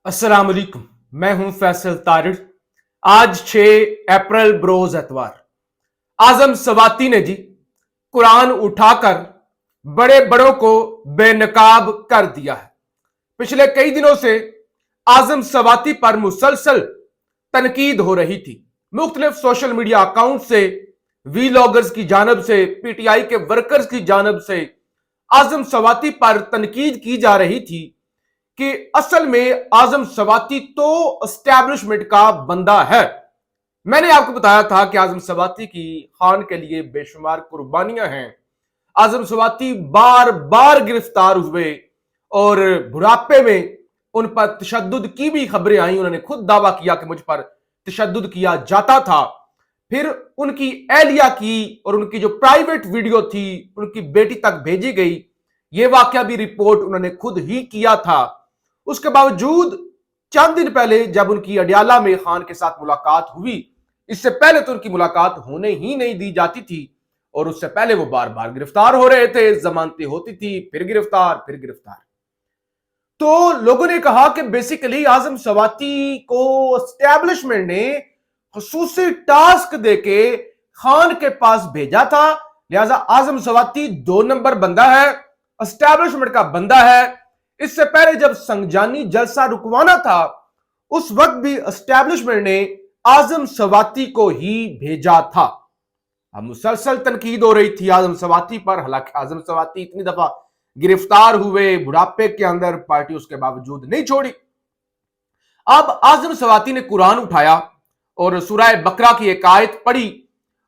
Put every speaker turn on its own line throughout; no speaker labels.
अस्सलाम वालेकुम। मैं हूं फैसल तारिर। आज 6 अप्रैल बरोज एतवार आजम सवाती ने जी कुरान उठाकर बड़े बड़ों को बेनकाब कर दिया है। पिछले कई दिनों से आजम सवाती पर मुसलसल तनकीद हो रही थी। मुख्तलिफ सोशल मीडिया अकाउंट से, वीलॉगर्स की जानब से, पीटीआई के वर्कर्स की जानब से आजम सवाती पर तनकीद की जा रही थी कि असल में आजम सवाती तो एस्टैब्लिशमेंट का बंदा है। मैंने आपको बताया था कि आजम सवाती की खान के लिए बेशुमार कुर्बानियां हैं। आजम सवाती बार बार गिरफ्तार हुए और बुढ़ापे में उन पर तशद्दुद की भी खबरें आई। उन्होंने खुद दावा किया कि मुझ पर तशद्दुद किया जाता था। फिर उनकी एहलिया की और उनकी जो प्राइवेट वीडियो थी उनकी बेटी तक भेजी गई। यह वाकया भी रिपोर्ट उन्होंने खुद ही किया था। उसके बावजूद चंद दिन पहले जब उनकी अडियाला में खान के साथ मुलाकात हुई, इससे पहले तो उनकी मुलाकात होने ही नहीं दी जाती थी और उससे पहले वो बार बार गिरफ्तार हो रहे थे। जमानतें होती थी, फिर गिरफ्तार, फिर गिरफ्तार। तो लोगों ने कहा कि बेसिकली आजम सवाती को एस्टैब्लिशमेंट ने खुसूसी टास्क देके खान के पास भेजा था, लिहाजा आजम सवाती 2 नंबर बंदा है, एस्टैब्लिशमेंट का बंदा है। इससे पहले जब संजानी जलसा रुकवाना था उस वक्त भी एस्टैब्लिशमेंट ने आजम सवाती को ही भेजा था। अब मुसलसल तनकीद हो रही थी आजम सवाती पर। हालांकि आजम सवाती इतनी दफा गिरफ्तार हुए, बुढ़ापे के अंदर, पार्टी उसके बावजूद नहीं छोड़ी। अब आजम सवाती ने कुरान उठाया और सूरह बकरा की एक आयत पढ़ी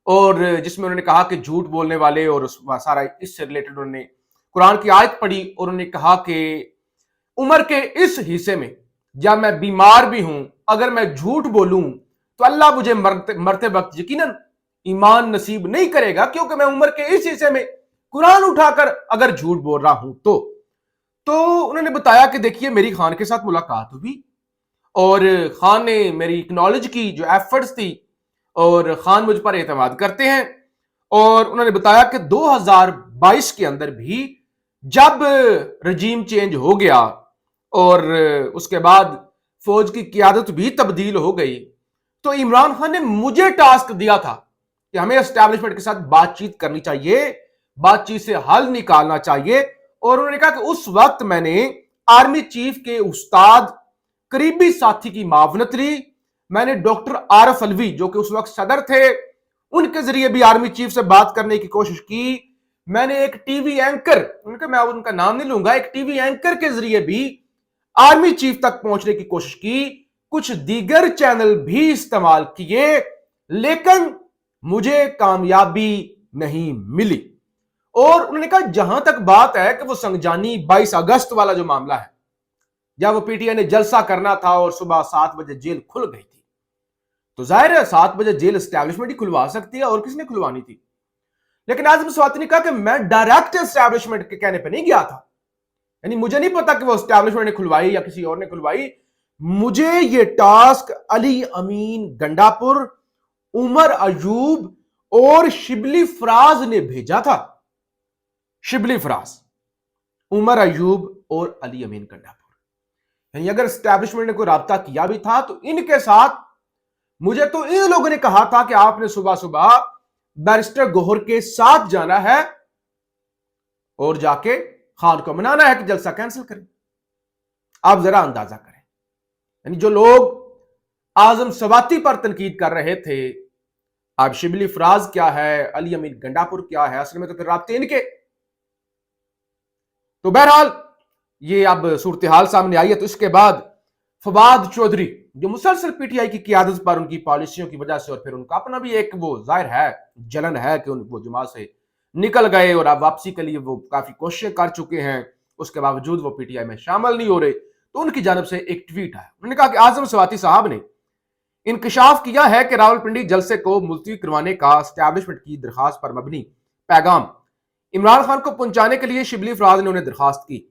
और जिसमें उन्होंने कहा कि झूठ बोलने वाले, और सारा इससे रिलेटेड उन्होंने कुरान की आयत पढ़ी और उन्होंने कहा कि उम्र के इस हिस्से में जब मैं बीमार भी हूं, अगर मैं झूठ बोलूं तो अल्लाह मुझे मरते वक्त यकीनन ईमान नसीब नहीं करेगा, क्योंकि मैं उम्र के इस हिस्से में कुरान उठाकर अगर झूठ बोल रहा हूं तो उन्होंने बताया कि देखिए मेरी खान के साथ मुलाकात हुई और खान ने मेरी एक्नॉलेज की जो एफर्ट्स थी और खान मुझ पर एतमाद करते हैं। और उन्होंने बताया कि 2022 के अंदर भी जब रजीम चेंज हो गया और उसके बाद फौज की क़यादत भी तब्दील हो गई, तो इमरान खान ने मुझे टास्क दिया था कि हमें एस्टैब्लिशमेंट के साथ बातचीत करनी चाहिए, बातचीत से हल निकालना चाहिए। और उन्होंने कहा कि उस वक्त मैंने आर्मी चीफ के उस्ताद, करीबी साथी की मावनत ली। मैंने डॉक्टर आरफ अलवी जो कि उस वक्त सदर थे, उनके जरिए भी आर्मी चीफ से बात करने की कोशिश की। मैंने एक टीवी एंकर, मैं उनका नाम नहीं लूंगा, एक टीवी एंकर के जरिए भी आर्मी चीफ तक पहुंचने की कोशिश की। कुछ दीगर चैनल भी इस्तेमाल किए, लेकिन मुझे कामयाबी नहीं मिली। और उन्होंने कहा जहां तक बात है कि वो संजानी 22 अगस्त वाला जो मामला है, जब वो पीटीआई ने जलसा करना था और सुबह 7 बजे जेल खुल गई थी, तो जाहिर है 7 बजे जेल एस्टैब्लिशमेंट ही खुलवा सकती है, और किसने खुलवानी थी। लेकिन आजम सवाती ने कहा कि मैं डायरेक्ट एस्टैब्लिशमेंट के कहने पे नहीं गया था, यानी मुझे नहीं पता कि वो एस्टैब्लिशमेंट ने खुलवाई या किसी और ने खुलवाई। मुझे ये टास्क अली अमीन गंडापुर, उमर अयूब और शिबली फराज ने भेजा था। शिबली फराज, उमर अयूब और अली अमीन गंडापुर, यानी अगर एस्टैब्लिशमेंट ने कोई राब्ता किया भी था तो इनके साथ। मुझे तो इन लोगों ने कहा था कि आपने सुबह सुबह बैरिस्टर गौहर के साथ जाना है और जाके खान को मनाना है कि जलसा कैंसिल करें। आप जरा अंदाजा करें, यानी जो लोग आजम सवाती पर तनकीद कर रहे थे, अब शिबली फराज क्या है, अली अमीन गंडापुर क्या है, असल में तो फिर राब्ते इनके। तो बहरहाल ये अब सूरत हाल सामने आई है। तो इसके बाद फवाद चौधरी जो मुसलसल पीटीआई की क़यादत पर, उनकी पॉलिसियों की वजह से, और फिर उनका अपना भी एक वो जाहिर है जलन है कि वो जमात से निकल गए और अब वापसी के लिए वो काफी कोशिशें कर चुके हैं, उसके बावजूद वो पीटीआई में शामिल नहीं हो रहे। तो उनकी जानब से एक ट्वीट आया, उन्होंने कहा कि आजम सवाती साहब ने इंकशाफ किया है कि रावलपिंडी जलसे को मुलतवी करवाने का एस्टैब्लिशमेंट की दरखास्त पर मबनी पैगाम इमरान खान को पहुंचाने के लिए शिबली फराज ने उन्हें दरखास्त की।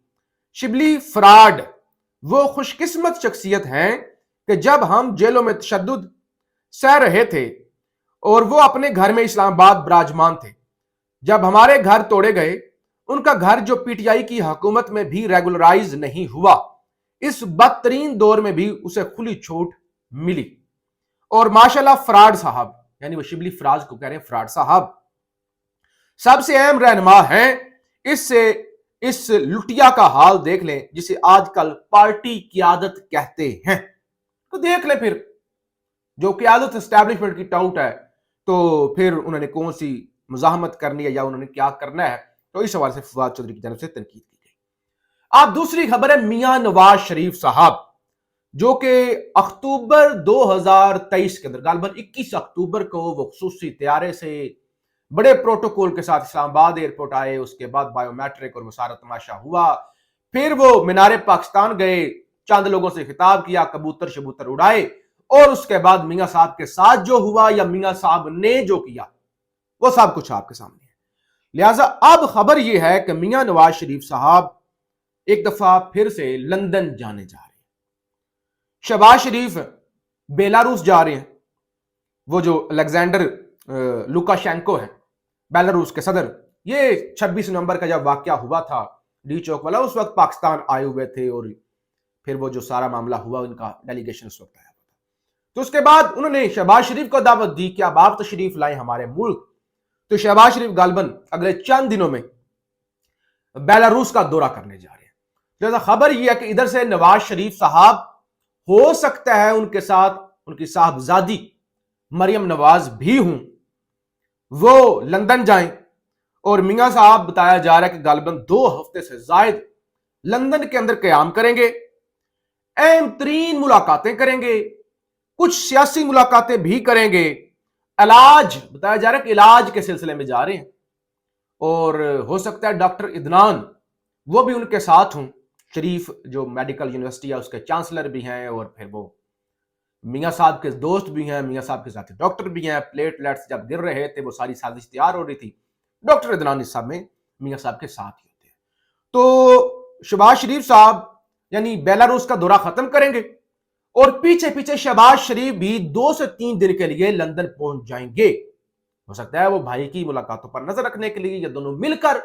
शिबली फराड वो खुशकिस्मत शख्सियत हैं कि जब हम जेलों में तशद्दुद सह रहे थे और वो अपने घर में इस्लामाबाद विराजमान थे, जब हमारे घर तोड़े गए, उनका घर जो पीटीआई की हुकूमत में भी रेगुलराइज नहीं हुआ, इस बदतरीन दौर में भी उसे खुली छूट मिली। और माशाल्लाह फराड साहब, यानी वो शिबली फराज को कह रहे हैं, फराड साहब सबसे अहम रहनुमा हैं। इससे इस लुटिया का हाल देख लें जिसे आजकल पार्टी क़यादत कहते हैं। तो देख लें फिर, जो क़यादत एस्टैब्लिशमेंट की टाउट है, तो फिर उन्होंने कौन सी मुजाहमत करनी है या उन्होंने क्या करना है। तो इस हवाले से फवाद चौधरी की तरफ से तनकीद की गई। अब दूसरी खबर है मियां नवाज शरीफ साहब, जो कि अक्टूबर 2023 के अंदर गालबन 21 अक्टूबर को वो खुसूसी तैयारे से बड़े प्रोटोकॉल के साथ इस्लामाबाद एयरपोर्ट आए। उसके बाद बायोमेट्रिक और वो सारा तमाशा हुआ। फिर वो मीनारे पाकिस्तान गए, चंद लोगों से खिताब किया, कबूतर शबूतर उड़ाए, और उसके बाद मियां साहब के साथ जो हुआ या मियां साहब ने जो किया वो सब कुछ आपके सामने है। लिहाजा अब खबर यह है कि मियां नवाज शरीफ साहब एक दफा फिर से लंदन जाने जा रहे हैं। शहबाज शरीफ बेलारूस जा रहे हैं। वो जो अलेक्जेंडर लुकाशेंको है, बेलारूस के सदर, ये 26 नवंबर का जब वाकया हुआ था डी चौक वाला, उस वक्त पाकिस्तान आए हुए थे और फिर वो जो सारा मामला हुआ, उनका डेलीगेशन उस वक्त आया था। तो उसके बाद उन्होंने शहबाज शरीफ को दावत दी कि अब आप तशरीफ लाए हमारे मुल्क। तो शहबाज शरीफ गालबन अगले चंद दिनों में बेलारूस का दौरा करने जा रहे हैं। जैसा खबर यह है कि इधर से नवाज शरीफ साहब हो सकता है उनके साथ उनकी साहबजादी मरियम नवाज भी हूं, वो लंदन जाएं। और मियां साहब बताया जा रहा है कि गालबन 2 हफ्ते से जायद लंदन के अंदर कयाम करेंगे, अहम तरीन मुलाकातें करेंगे, कुछ सियासी मुलाकातें भी करेंगे। इलाज बताया जा रहा है कि इलाज के सिलसिले में जा रहे हैं, और हो सकता है डॉक्टर इदनान वो भी उनके साथ हों। शरीफ जो मेडिकल यूनिवर्सिटी है उसके चांसलर भी हैं, और फिर वो मियां साहब के दोस्त भी हैं, मियां साहब के साथ डॉक्टर भी हैं। प्लेटलेट्स जब गिर रहे थे, वो सारी साजिश तैयार हो रही थी, डॉक्टर इदनान इस सब में मियां साहब के साथ ही होते हैं। तो शहबाज शरीफ साहब यानी बेलारूस का दौरा खत्म करेंगे, और पीछे पीछे शहबाज शरीफ भी 2 से 3 दिन के लिए लंदन पहुंच जाएंगे। हो सकता है वो भाई की मुलाकातों पर नजर रखने के लिए या दोनों मिलकर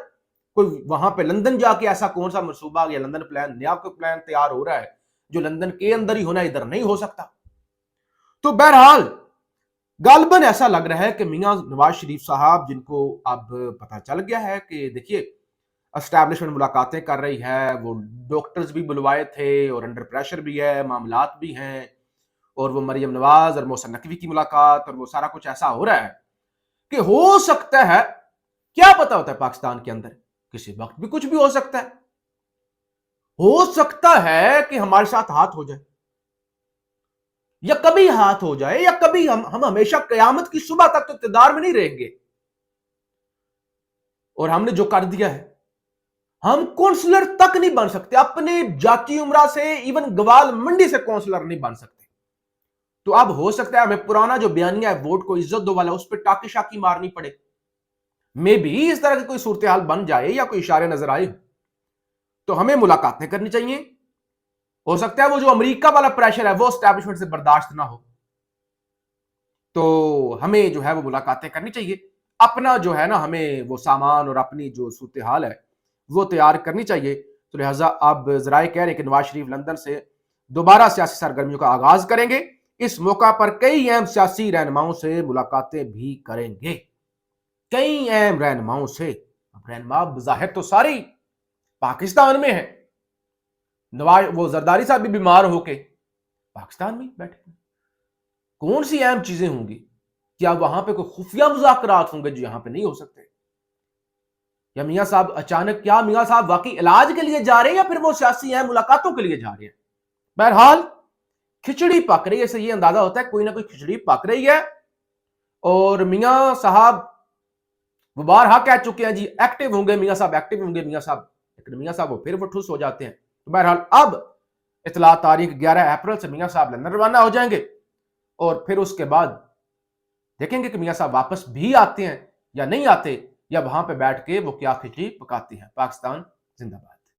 कोई वहां पे लंदन जाके ऐसा कौन सा मनसूबा या लंदन प्लान नया कोई प्लान तैयार हो रहा है जो लंदन के अंदर ही होना, इधर नहीं हो सकता। तो बहरहाल गालबन ऐसा लग रहा है कि मियां नवाज शरीफ साहब, जिनको अब पता चल गया है कि देखिए एस्टैब्लिशमेंट मुलाकातें कर रही है, वो डॉक्टर्स भी बुलवाए थे और अंडर प्रेशर भी है, मामलात भी हैं, और वो मरियम नवाज और मोहसिन नकवी की मुलाकात, और वो सारा कुछ ऐसा हो रहा है कि हो सकता है, क्या पता होता है पाकिस्तान के अंदर किसी वक्त भी कुछ भी हो सकता है। हो सकता है कि हमारे साथ हाथ हो जाए, या कभी हाथ हो जाए, या कभी हम हमेशा कयामत की सुबह तक तो इक़्तिदार में नहीं रहेंगे। और हमने जो कर दिया है, हम काउंसलर तक नहीं बन सकते, अपने जाती उम्रा से, इवन गवाल मंडी से काउंसलर नहीं बन सकते। तो अब हो सकता है हमें पुराना जो बयानिया है वोट को इज्जत दो वाला, उस पर टाकी शाकी मारनी पड़े। मे भी इस तरह की कोई सूरत हाल बन जाए या कोई इशारे नजर आए, तो हमें मुलाकातें करनी चाहिए। हो सकता है वो जो अमेरिका वाला प्रेशर है वो एस्टैब्लिशमेंट से बर्दाश्त ना हो, तो हमें जो है वो मुलाकातें करनी चाहिए। अपना जो है ना, हमें वो सामान और अपनी जो सूरत हाल है वो तैयार करनी चाहिए। तो लिहाजा अब जराए कह रहे हैं कि नवाज शरीफ लंदन से दोबारा सियासी सरगर्मियों का आगाज करेंगे। इस मौका पर कई अहम सियासी रहनुमाओं से मुलाकातें भी करेंगे, कई अहम रहनुमाओं से। रहनुमा बज़ाहिर तो सारी पाकिस्तान में है, नवाज वो जरदारी साहब भी बीमार होके पाकिस्तान में बैठे, कौन सी अहम चीजें होंगी? क्या वहां पे कोई खुफिया मुज़ाकरात होंगे जो यहां पे नहीं हो सकते? या मियां साहब अचानक, क्या मियां साहब वाकई इलाज के लिए जा रहे हैं या फिर वो सियासी अहम मुलाकातों के लिए जा रहे हैं? बहरहाल खिचड़ी पक रही है, इससे ये अंदाजा होता है कोई ना कोई खिचड़ी पक रही है। और मियां साहब वो बारहा कह चुके हैं जी, एक्टिव होंगे मियां साहब, एक्टिव होंगे मियां साहब, लेकिन मियां साहब वो फिर वो ठुस हो जाते हैं। तो बहरहाल अब इतला तारीख 11 अप्रैल से मियां साहब लंदन रवाना हो जाएंगे, और फिर उसके बाद देखेंगे कि मियां साहब वापस भी आते हैं या नहीं आते, या वहां पे बैठ के वो क्या खिचड़ी पकाती है। पाकिस्तान जिंदाबाद।